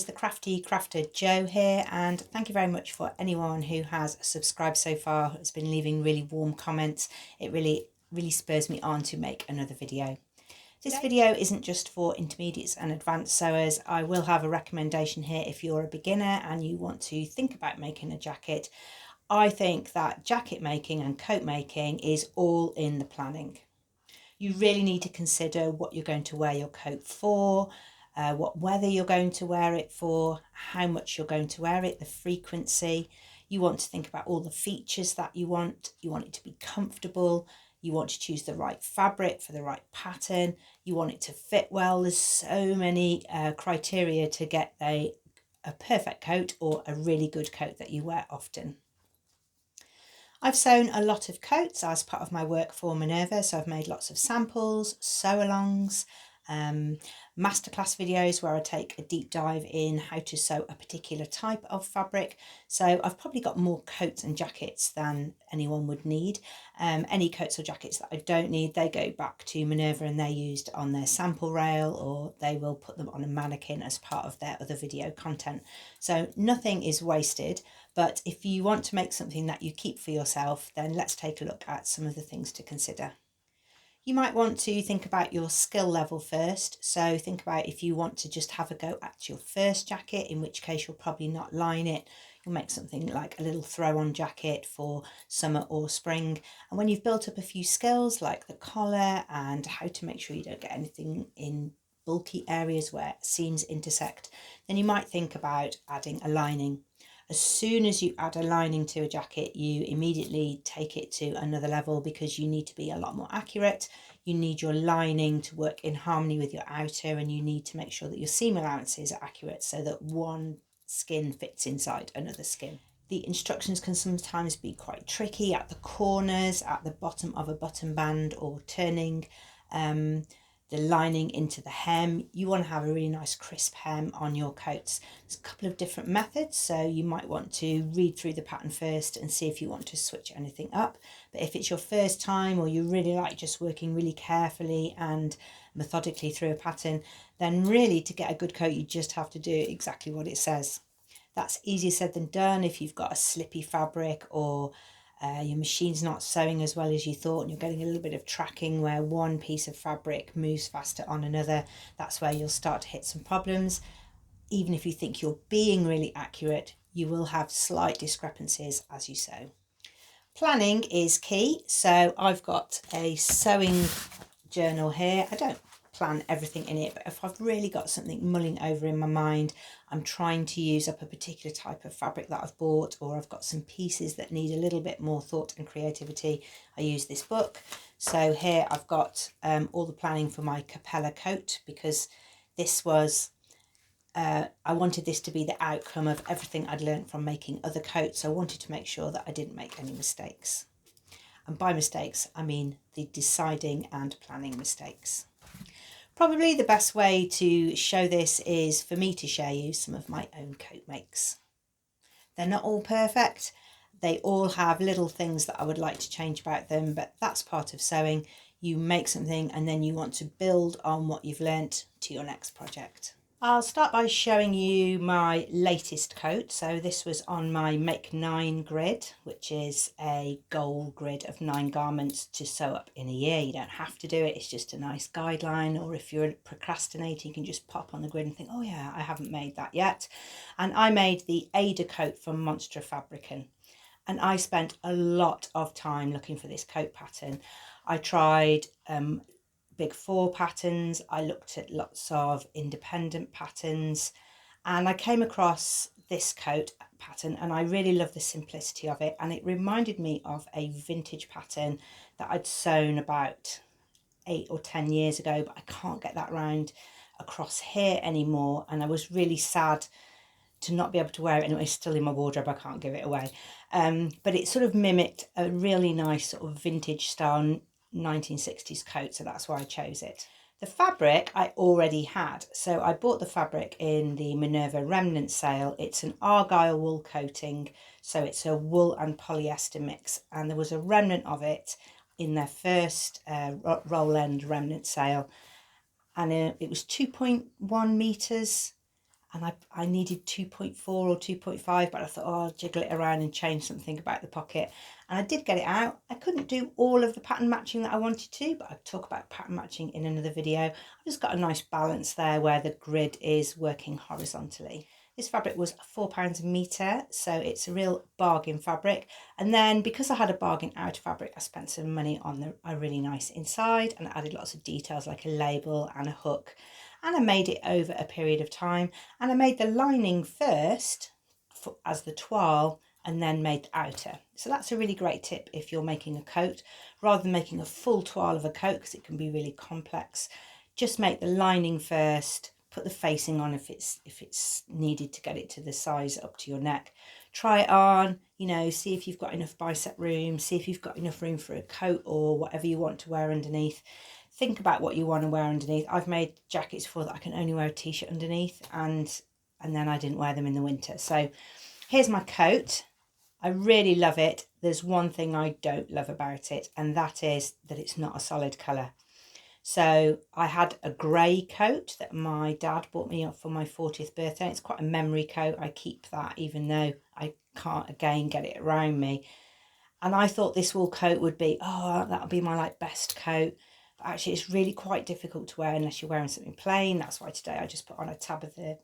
the Crafty Crafter Jo here, and thank you very much for anyone who has subscribed so far, has been leaving really warm comments. It really spurs me on to make another video. This video isn't just for intermediates and advanced sewers. I will have a recommendation here if you're a beginner and you want to think about making a jacket. I think that jacket making and coat making is all in the planning. You really need to consider what you're going to wear your coat for, what weather you're going to wear it for, how much you're going to wear it, the frequency. You want to think about all the features that you want. You want it to be comfortable. You want to choose the right fabric for the right pattern. You want it to fit well. There's so many criteria to get a perfect coat or a really good coat that you wear often. I've sewn a lot of coats as part of my work for Minerva, so I've made lots of samples, sew-alongs, masterclass videos where I take a deep dive in how to sew a particular type of fabric. So I've probably got more coats and jackets than anyone would need. Any coats or jackets that I don't need, they go back to Minerva and they're used on their sample rail, or they will put them on a mannequin as part of their other video content. So nothing is wasted, but if you want to make something that you keep for yourself, then let's take a look at some of the things to consider. You might want to think about your skill level first. So think about if you want to just have a go at your first jacket, in which case you'll probably not line it. You'll make something like a little throw-on jacket for summer or spring. And when you've built up a few skills like the collar and how to make sure you don't get anything in bulky areas where seams intersect, then you might think about adding a lining. As soon as you add a lining to a jacket, you immediately take it to another level because you need to be a lot more accurate. You need your lining to work in harmony with your outer, and you need to make sure that your seam allowances are accurate so that one skin fits inside another skin. The instructions can sometimes be quite tricky at the corners, at the bottom of a button band, or turning the lining into the hem. You want to have a really nice crisp hem on your coats. There's a couple of different methods, so you might want to read through the pattern first and see if you want to switch anything up. But if it's your first time, or you really like just working really carefully and methodically through a pattern, then really to get a good coat you just have to do exactly what it says. That's easier said than done if you've got a slippy fabric, or your machine's not sewing as well as you thought and you're getting a little bit of tracking where one piece of fabric moves faster on another. That's where you'll start to hit some problems. Even if you think you're being really accurate, you will have slight discrepancies as you sew. Planning is key. So I've got a sewing journal here. I don't plan everything in it, but if I've really got something mulling over in my mind, I'm trying to use up a particular type of fabric that I've bought, or I've got some pieces that need a little bit more thought and creativity, I use this book. So here I've got all the planning for my Capella coat, because this was I wanted this to be the outcome of everything I'd learned from making other coats. So I wanted to make sure that I didn't make any mistakes. And by mistakes, I mean the deciding and planning mistakes. Probably the best way to show this is for me to share you some of my own coat makes. They're not all perfect. They all have little things that I would like to change about them, but that's part of sewing. You make something and then you want to build on what you've learnt to your next project. I'll start by showing you my latest coat. So this was on my Make 9 grid, which is a goal grid of 9 garments to sew up in a year. You don't have to do it, it's just a nice guideline. Or if you're procrastinating, you can just pop on the grid and think, oh yeah, I haven't made that yet. And I made the Ada coat from Monstra Fabricant. And I spent a lot of time looking for this coat pattern. I tried Big Four patterns, I looked at lots of independent patterns, and I came across this coat pattern and I really love the simplicity of it, and it reminded me of a vintage pattern that I'd sewn about 8 or 10 years ago, but I can't get that round across here anymore, and I was really sad to not be able to wear it anyway. It's still in my wardrobe, I can't give it away. But it sort of mimicked a really nice sort of vintage style 1960s coat, so that's why I chose it. The fabric I already had, so I bought the fabric in the Minerva remnant sale. It's an argyle wool coating, so it's a wool and polyester mix, and there was a remnant of it in their first roll end remnant sale, and it was 2.1 meters and I needed 2.4 or 2.5, but I thought, oh, I'll jiggle it around and change something about the pocket. And I did get it out. I couldn't do all of the pattern matching that I wanted to, but I'll talk about pattern matching in another video. I've just got a nice balance there where the grid is working horizontally. This fabric was £4 a metre, so it's a real bargain fabric. And then because I had a bargain outer fabric, I spent some money on a really nice inside, and I added lots of details like a label and a hook. And I made it over a period of time. And I made the lining first as the toile, and then made the outer. So that's a really great tip if you're making a coat. Rather than making a full toile of a coat, because it can be really complex, just make the lining first, put the facing on if it's needed to get it to the size up to your neck. Try it on, you know, see if you've got enough bicep room, see if you've got enough room for a coat or whatever you want to wear underneath. Think about what you want to wear underneath. I've made jackets before that I can only wear a t-shirt underneath, and then I didn't wear them in the winter. So here's my coat. I really love it. There's one thing I don't love about it, and that is that it's not a solid colour. So I had a grey coat that my dad bought me up for my 40th birthday. It's quite a memory coat. I keep that even though I can't again get it around me. And I thought this wool coat would be, oh, that'll be my like best coat. But actually it's really quite difficult to wear unless you're wearing something plain. That's why today I just put on a Tabitha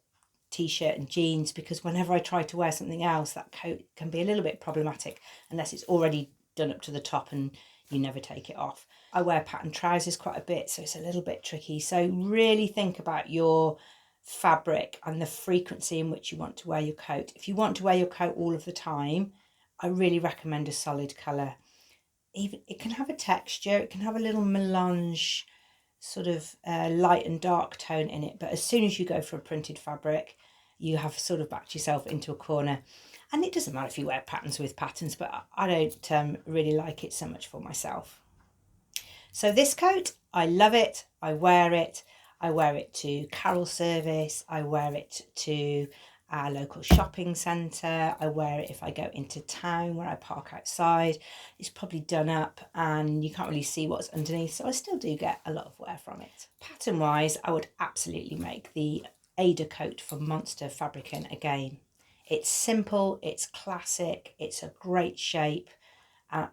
t-shirt and jeans, because whenever I try to wear something else, that coat can be a little bit problematic unless it's already done up to the top and you never take it off. I wear pattern trousers quite a bit, so it's a little bit tricky. So really think about your fabric and the frequency in which you want to wear your coat. If you want to wear your coat all of the time, I really recommend a solid colour. Even it can have a texture, it can have a little melange sort of light and dark tone in it, but as soon as you go for a printed fabric, you have sort of backed yourself into a corner. And it doesn't matter if you wear patterns with patterns, but I don't really like it so much for myself. So this coat, I love it, I wear it to carol service, I wear it to our local shopping centre, I wear it if I go into town where I park outside. It's probably done up and you can't really see what's underneath, so I still do get a lot of wear from it. Pattern wise, I would absolutely make the Ada coat from Monster Fabricant again. It's simple, it's classic, it's a great shape,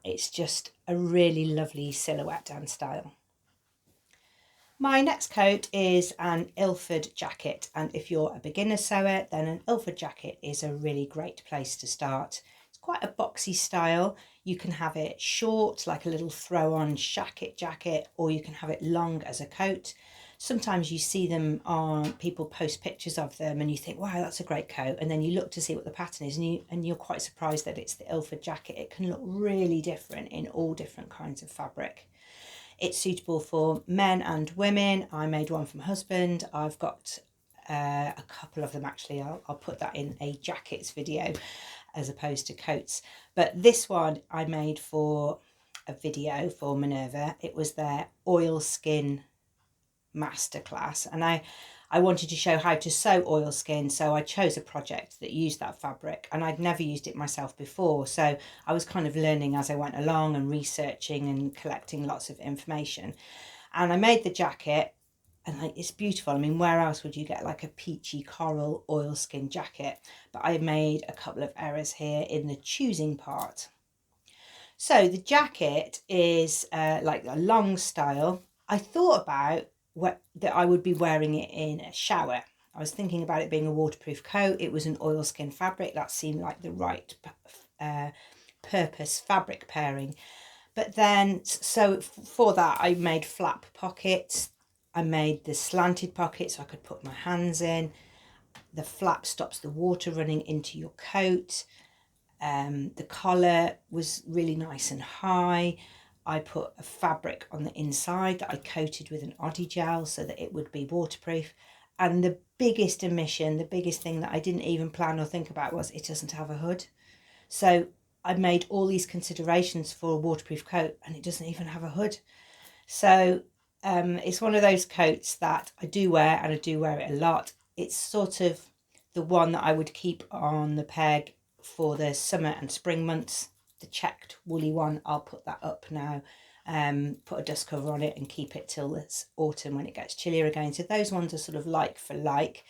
it's just a really lovely silhouette and style. My next coat is an Ilford jacket, and if you're a beginner sewer, then an Ilford jacket is a really great place to start. It's quite a boxy style. You can have it short, like a little throw-on shacket jacket, or you can have it long as a coat. Sometimes you see them on, people post pictures of them and you think, wow, that's a great coat. And then you look to see what the pattern is and you're quite surprised that it's the Ilford jacket. It can look really different in all different kinds of fabric. It's suitable for men and women. I made one for my husband. I've got a couple of them actually. I'll put that in a jackets video as opposed to coats. But this one I made for a video for Minerva. It was their oilskin masterclass, and I wanted to show how to sew oilskin, so I chose a project that used that fabric, and I'd never used it myself before, so I was kind of learning as I went along and researching and collecting lots of information. And I made the jacket, and it's beautiful. I mean, where else would you get like a peachy coral oilskin jacket? But I made a couple of errors here in the choosing part. So the jacket is like a long style. I thought about that I would be wearing it in a shower. I was thinking about it being a waterproof coat. It was an oilskin fabric. That seemed like the right purpose fabric pairing. But then, so for that, I made flap pockets. I made the slanted pockets so I could put my hands in. The flap stops the water running into your coat. The collar was really nice and high. I put a fabric on the inside that I coated with an Oddy gel so that it would be waterproof. And the biggest omission, the biggest thing that I didn't even plan or think about was it doesn't have a hood. So I made all these considerations for a waterproof coat and it doesn't even have a hood. So it's one of those coats that I do wear, and I do wear it a lot. It's sort of the one that I would keep on the peg for the summer and spring months. The checked woolly one, I'll put that up now, put a dust cover on it and keep it till it's autumn when it gets chillier again. So those ones are sort of like for like.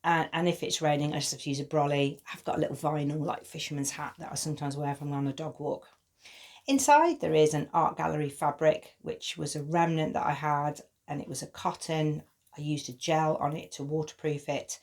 And if it's raining, I just have to use a brolly. I've got a little vinyl like fisherman's hat that I sometimes wear if I'm on a dog walk. Inside there is an art gallery fabric, which was a remnant that I had, and it was a cotton. I used a gel on it to waterproof it,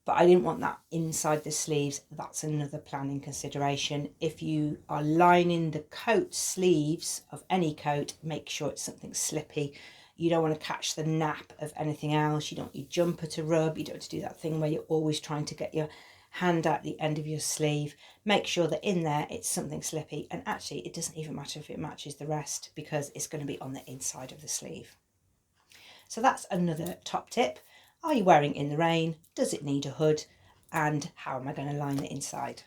but I didn't want that inside the sleeves. That's another planning consideration. If you are lining the coat sleeves of any coat, make sure it's something slippy. You don't want to catch the nap of anything else. You don't want your jumper to rub. You don't want to do that thing where you're always trying to get your hand at the end of your sleeve. Make sure that in there it's something slippy, and actually it doesn't even matter if it matches the rest because it's going to be on the inside of the sleeve. So that's another top tip. Are you wearing in the rain? Does it need a hood? And how am I going to line the inside?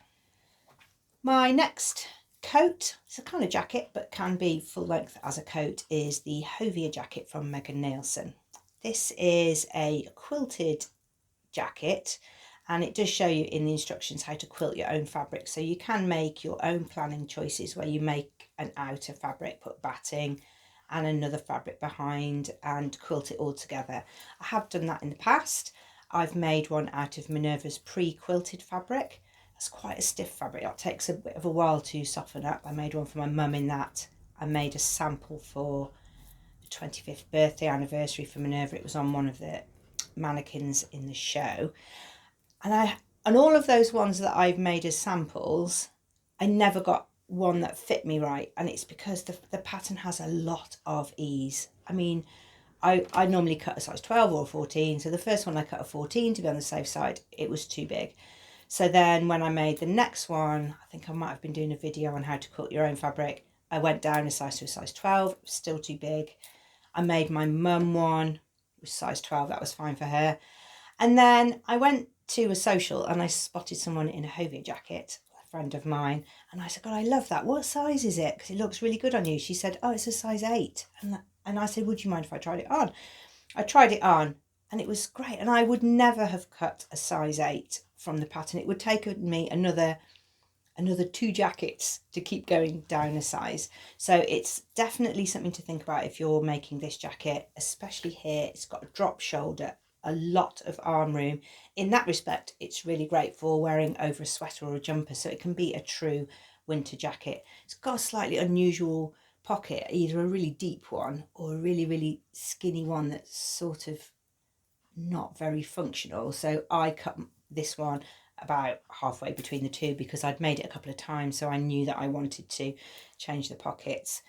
My next coat, it's a kind of jacket but can be full length as a coat, is the Hovea jacket from Megan Nielsen. This is a quilted jacket, and it does show you in the instructions how to quilt your own fabric, so you can make your own planning choices where you make an outer fabric, put batting and another fabric behind and quilt it all together. I have done that in the past. I've made one out of Minerva's pre-quilted fabric. That's quite a stiff fabric. It takes a bit of a while to soften up. I made one for my mum in that. I made a sample for the 25th birthday anniversary for Minerva. It was on one of the mannequins in the show. And all of those ones that I've made as samples, I never got one that fit me right, and it's because the pattern has a lot of ease. I mean, I normally cut a size 12 or 14, so the first one I cut a 14 to be on the safe side. It was too big. So then when I made the next one, I think I might have been doing a video on how to quilt your own fabric, I went down a size to a size 12. It was still too big. I made my mum one, it was size 12, that was fine for her. And then I went to a social and I spotted someone in a Hovea jacket, a friend of mine, and I said, God, I love that. What size is it? Because it looks really good on you. She said, oh, it's a size 8. And I said, would you mind if I tried it on? I tried it on and it was great. And I would never have cut a size 8 from the pattern. It would take me another 2 jackets to keep going down a size. So it's definitely something to think about if you're making this jacket, especially here. It's got a drop shoulder, a lot of arm room. In that respect, it's really great for wearing over a sweater or a jumper, so it can be a true winter jacket. It's got a slightly unusual pocket, either a really deep one or a really, really skinny one that's sort of not very functional. So I cut this one about halfway between the two because I'd made it a couple of times, so I knew that I wanted to change the pockets.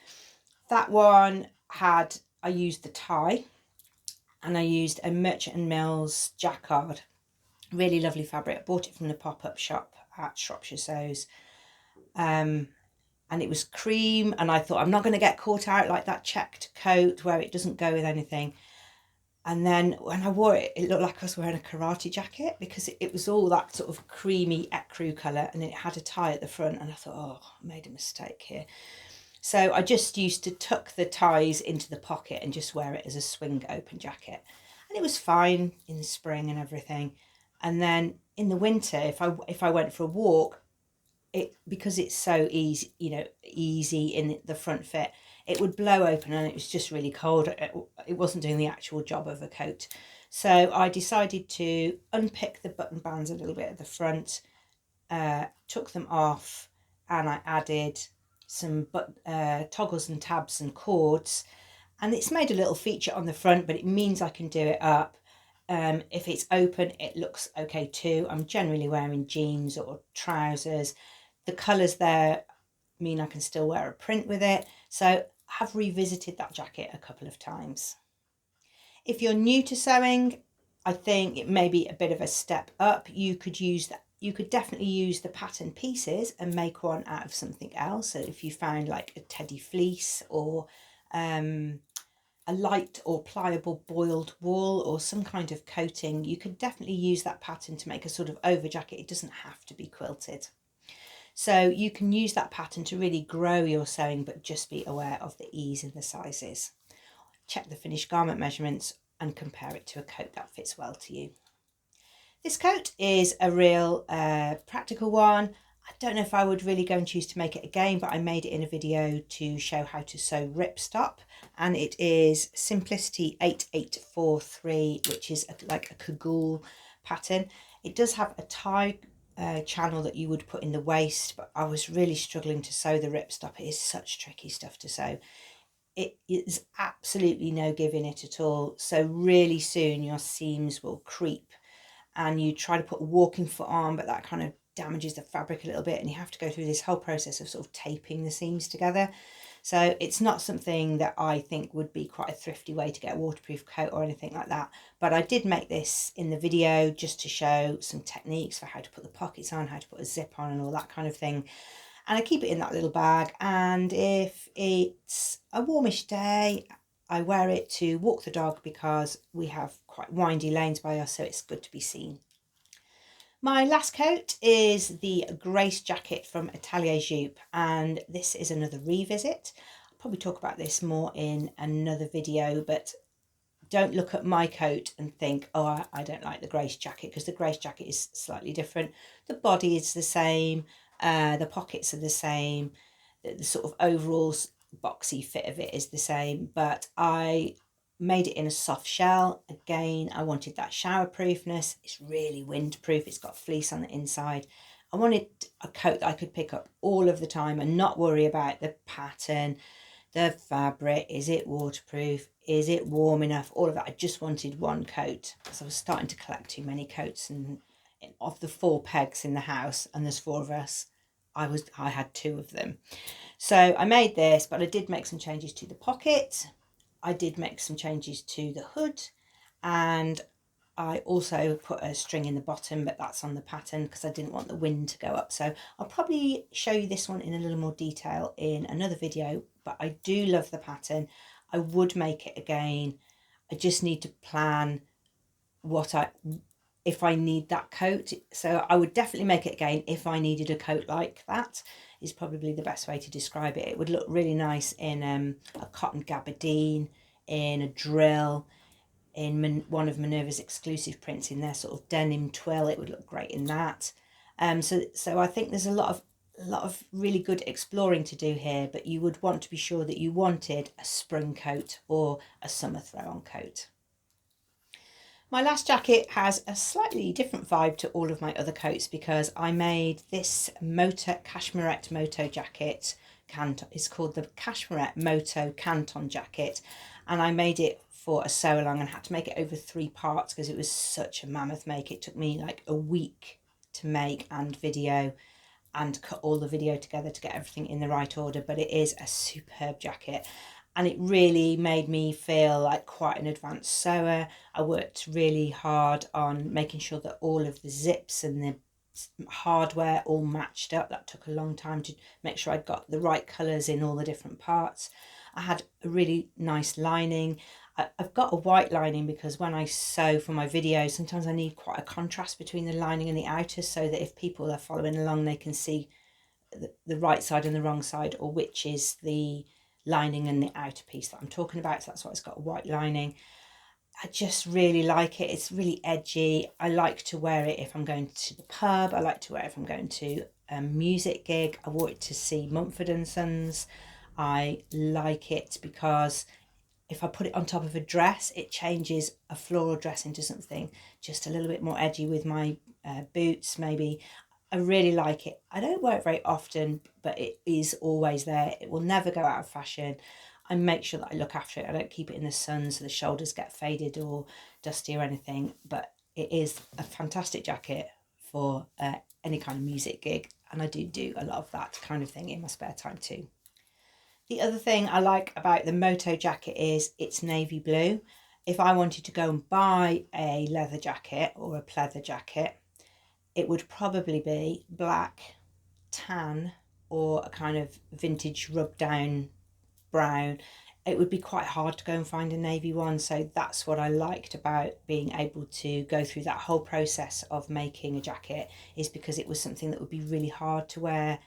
That one I used the tie, and I used a Merchant and Mills jacquard, really lovely fabric. I bought it from the pop-up shop at Shropshire Sews, and it was cream, and I thought I'm not going to get caught out like that checked coat where it doesn't go with anything. And then when I wore it, it looked like I was wearing a karate jacket because it was all that sort of creamy ecru colour, and it had a tie at the front, and I thought, oh, I made a mistake here. So I just used to tuck the ties into the pocket and just wear it as a swing open jacket. And it was fine in the spring and everything. And then in the winter, if I went for a walk, because it's so easy, easy in the front fit, it would blow open and it was just really cold. It wasn't doing the actual job of a coat. So I decided to unpick the button bands a little bit at the front, took them off, and I added some toggles and tabs and cords, and it's made a little feature on the front, but it means I can do it up. If it's open, it looks okay too. I'm generally wearing jeans or trousers. The colours there mean I can still wear a print with it, so I have revisited that jacket a couple of times. If you're new to sewing, I think it may be a bit of a step up. You could definitely use the pattern pieces and make one out of something else. So if you found like a teddy fleece or a light or pliable boiled wool or some kind of coating, you could definitely use that pattern to make a sort of over jacket. It doesn't have to be quilted. So you can use that pattern to really grow your sewing, but just be aware of the ease in the sizes. Check the finished garment measurements and compare it to a coat that fits well to you. This coat is a real practical one. I don't know if I would really go and choose to make it again, but I made it in a video to show how to sew Ripstop, and it is Simplicity 8843, which is like a cagoule pattern. It does have a tie channel that you would put in the waist, but I was really struggling to sew the ripstop. It is such tricky stuff to sew. It is absolutely no give in it at all. So really soon your seams will creep, and you try to put a walking foot on, but that kind of damages the fabric a little bit, and you have to go through this whole process of sort of taping the seams together. So it's not something that I think would be quite a thrifty way to get a waterproof coat or anything like that. But I did make this in the video just to show some techniques for how to put the pockets on, how to put a zip on and all that kind of thing. And I keep it in that little bag, and if it's a warmish day, I wear it to walk the dog because we have quite windy lanes by us, so it's good to be seen. My last coat is the Grace jacket from Atelier Jupe, and this is another revisit. I'll probably talk about this more in another video, but don't look at my coat and think, oh, I don't like the Grace jacket, because the Grace jacket is slightly different. The body is the same, the pockets are the same, the sort of overall boxy fit of it is the same, but I made it in a soft shell. Again, I wanted that shower proofness. It's really windproof. It's got fleece on the inside. I wanted a coat that I could pick up all of the time and not worry about the pattern, the fabric, is it waterproof, is it warm enough, all of that. I just wanted one coat because I was starting to collect too many coats, and of the 4 pegs in the house, and there's 4 of us, I had 2 of them. So I made this, but I did make some changes to the pocket. I did make some changes to the hood, and I also put a string in the bottom, but that's on the pattern because I didn't want the wind to go up. So I'll probably show you this one in a little more detail in another video, but I do love the pattern. I would make it again. I just need to plan if I need that coat. So I would definitely make it again if I needed a coat like that, is probably the best way to describe it. It would look really nice in a cotton gabardine, in a drill, in one of Minerva's exclusive prints, in their sort of denim twill. It would look great in that. So I think there's a lot of really good exploring to do here, but you would want to be sure that you wanted a spring coat or a summer throw-on coat. My last jacket has a slightly different vibe to all of my other coats because I made this Moto Cashmerette Moto jacket. It's called the Cashmerette Moto Canton jacket, and I made it for a sew along and had to make it over 3 parts because it was such a mammoth make. It took me like a week to make and video and cut all the video together to get everything in the right order, but it is a superb jacket. And it really made me feel like quite an advanced sewer. I worked really hard on making sure that all of the zips and the hardware all matched up. That took a long time to make sure I'd got the right colours in all the different parts. I had a really nice lining. I've got a white lining because when I sew for my videos, sometimes I need quite a contrast between the lining and the outer, so that if people are following along, they can see the right side and the wrong side, or which is the lining and the outer piece that I'm talking about. So that's why it's got a white lining. I just really like it. It's really edgy. I like to wear it if I'm going to the pub. I like to wear it if I'm going to a music gig. I wore it to see Mumford & Sons. I like it because if I put it on top of a dress, it changes a floral dress into something just a little bit more edgy with my boots maybe. I really like it. I don't wear it very often, but it is always there. It will never go out of fashion. I make sure that I look after it. I don't keep it in the sun so the shoulders get faded or dusty or anything, but it is a fantastic jacket for any kind of music gig, and I do a lot of that kind of thing in my spare time too. The other thing I like about the Moto jacket is it's navy blue. If I wanted to go and buy a leather jacket or a pleather jacket, it would probably be black, tan, or a kind of vintage rub down brown. It would be quite hard to go and find a navy one, so that's what I liked about being able to go through that whole process of making a jacket, is because it was something that would be really hard to wear,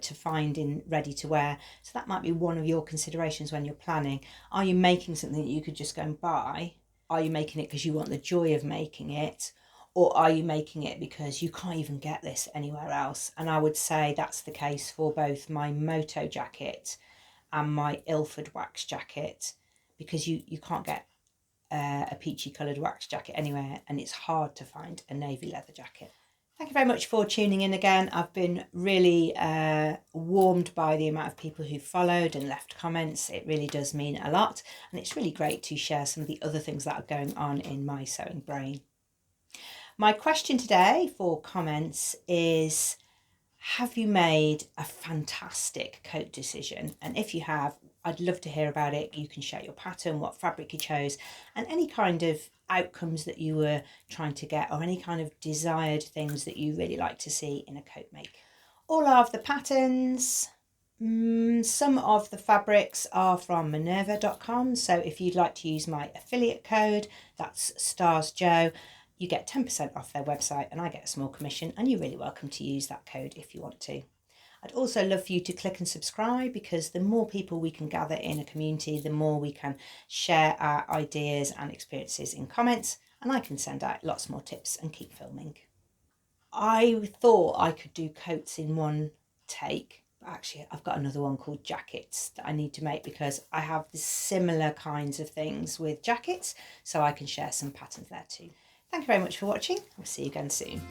to find in ready to wear. So that might be one of your considerations when you're planning. Are you making something that you could just go and buy? Are you making it because you want the joy of making it? Or are you making it because you can't even get this anywhere else? And I would say that's the case for both my Moto jacket and my Ilford wax jacket, because you can't get a peachy coloured wax jacket anywhere, and it's hard to find a navy leather jacket. Thank you very much for tuning in again. I've been really warmed by the amount of people who followed and left comments. It really does mean a lot, and it's really great to share some of the other things that are going on in my sewing brain. My question today for comments is, have you made a fantastic coat decision? And if you have, I'd love to hear about it. You can share your pattern, what fabric you chose, and any kind of outcomes that you were trying to get, or any kind of desired things that you really like to see in a coat make. All of the patterns, some of the fabrics are from minerva.com. So if you'd like to use my affiliate code, that's StarsJo, you get 10% off their website and I get a small commission, and you're really welcome to use that code if you want to. I'd also love for you to click and subscribe, because the more people we can gather in a community, the more we can share our ideas and experiences in comments, and I can send out lots more tips and keep filming. I thought I could do coats in one take, but actually I've got another one called jackets that I need to make, because I have similar kinds of things with jackets, so I can share some patterns there too. Thank you very much for watching. I'll see you again soon.